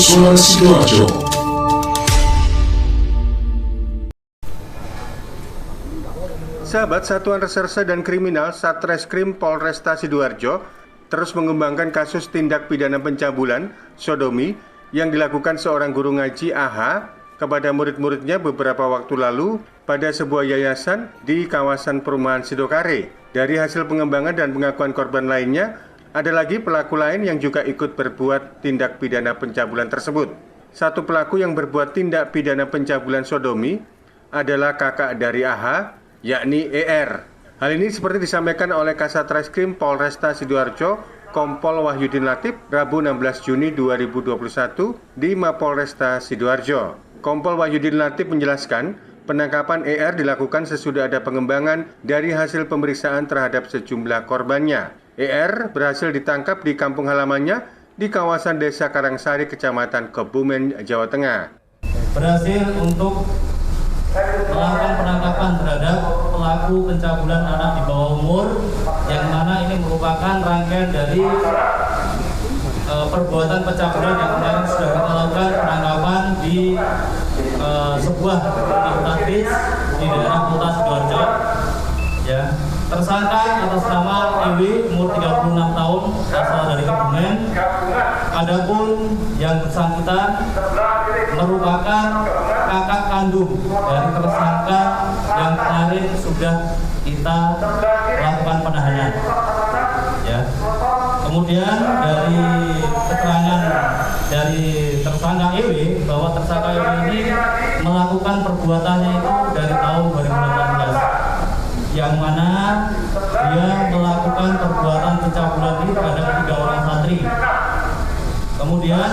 Suara Sidoarjo. Sahabat Satuan Reserse dan Kriminal Satreskrim Polresta Sidoarjo terus mengembangkan kasus tindak pidana pencabulan, sodomi yang dilakukan seorang guru ngaji AH kepada murid-muridnya beberapa waktu lalu pada sebuah yayasan di kawasan perumahan Sidokare. Dari hasil pengembangan dan pengakuan korban lainnya, ada lagi pelaku lain yang juga ikut berbuat tindak pidana pencabulan tersebut. Satu pelaku yang berbuat tindak pidana pencabulan sodomi adalah kakak dari AH, yakni ER. Hal ini seperti disampaikan oleh Kasat Reskrim Polresta Sidoarjo, Kompol Wahyudin Latif, Rabu 16 Juni 2021 di Mapolresta Sidoarjo. Kompol Wahyudin Latif menjelaskan, penangkapan ER dilakukan sesudah ada pengembangan dari hasil pemeriksaan terhadap sejumlah korbannya. ER berhasil ditangkap di kampung halamannya di kawasan Desa Karangsari, Kecamatan Kebumen, Jawa Tengah. Berhasil untuk melakukan penangkapan terhadap pelaku pencabulan anak di bawah umur, yang mana ini merupakan rangkaian dari perbuatan pencabulan yang kemarin sudah kita lakukan penangkapan di sebuah aktivitas di daerah Kota Sidoarjo. Ya, tersangka atas nama Ewi, umur 36 tahun, asal dari Kebumen. Adapun yang bersangkutan merupakan kakak kandung dari tersangka yang kemarin sudah kita lakukan penahanan. Ya. Kemudian dari keterangan dari tersangka Ewi bahwa tersangka Ewi ini melakukan perbuatannya itu dari tahun 2018. Yang mana dia melakukan perbuatan pencabulan ini terhadap 3 orang santri. Kemudian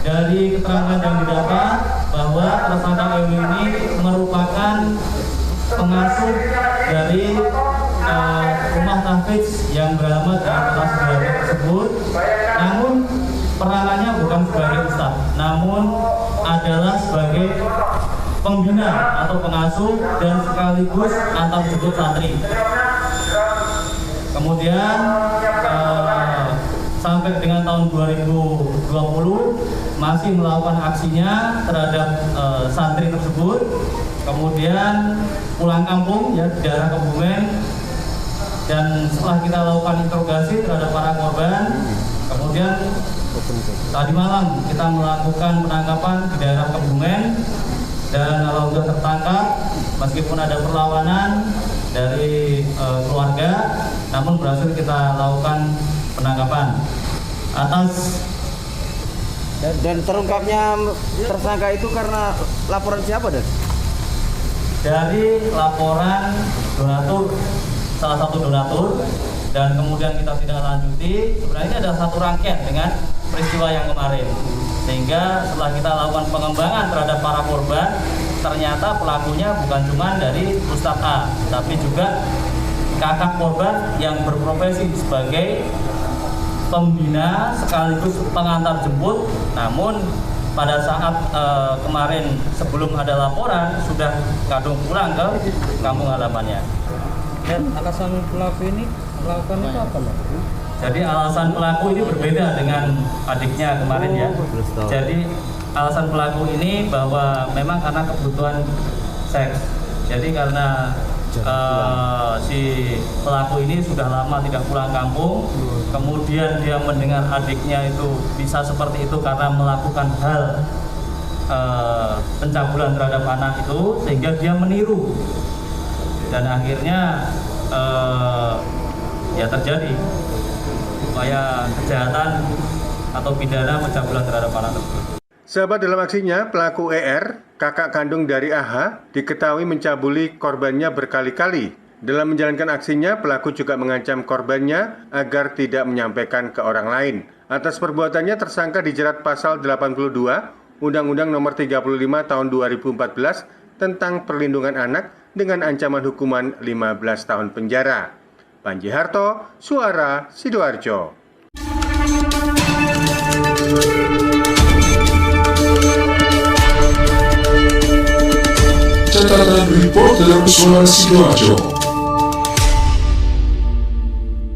dari keterangan yang didapat bahwa tersangka Ewi ini merupakan pengasuh dari rumah tahfidz yang beralamat di Kota Sidoarjo tersebut. Namun peranannya bukan sebagai ustadz, namun adalah sebagai pembina atau pengasuh dan sekaligus antar jemput santri. Kemudian sampai dengan tahun 2020 masih melakukan aksinya terhadap santri tersebut. Kemudian pulang kampung ya di daerah Kebumen, dan setelah kita lakukan interogasi terhadap para korban, kemudian tadi malam kita melakukan penangkapan di daerah Kebumen. Dan alhamdulillah tertangkap meskipun ada perlawanan dari keluarga, namun berhasil kita lakukan penangkapan atas. Dan terungkapnya tersangka itu karena laporan siapa, Dan? Dari laporan donatur, salah satu donatur, dan kemudian kita tidak lanjuti. Sebenarnya ini ada satu rangkaian dengan peristiwa yang kemarin, sehingga setelah kita lakukan pengembangan terhadap para korban, ternyata pelakunya bukan cuma dari Ustadz A, tapi juga kakak korban yang berprofesi sebagai pembina sekaligus pengantar jemput. Namun pada saat kemarin sebelum ada laporan sudah kadung pulang ke kampung halamannya. Dan alasan pelaku ini melakukan itu apa, Pak? Jadi alasan pelaku ini berbeda dengan adiknya kemarin ya. Jadi alasan pelaku ini bahwa memang karena kebutuhan seks. Jadi karena si pelaku ini sudah lama tidak pulang kampung, kemudian dia mendengar adiknya itu bisa seperti itu karena melakukan hal pencabulan terhadap anak itu, sehingga dia meniru. Dan akhirnya ya terjadi upaya kejahatan atau pidana pencabulan terhadap anak tersebut. Sahabat, dalam aksinya, pelaku ER, kakak kandung dari AH, diketahui mencabuli korbannya berkali-kali. Dalam menjalankan aksinya, pelaku juga mengancam korbannya agar tidak menyampaikan ke orang lain. Atas perbuatannya, tersangka dijerat pasal 82 Undang-Undang Nomor 35 Tahun 2014 tentang Perlindungan Anak dengan ancaman hukuman 15 tahun penjara. Panji Harto, Suara Sidoarjo. Catatan reporter Suara Sidoarjo.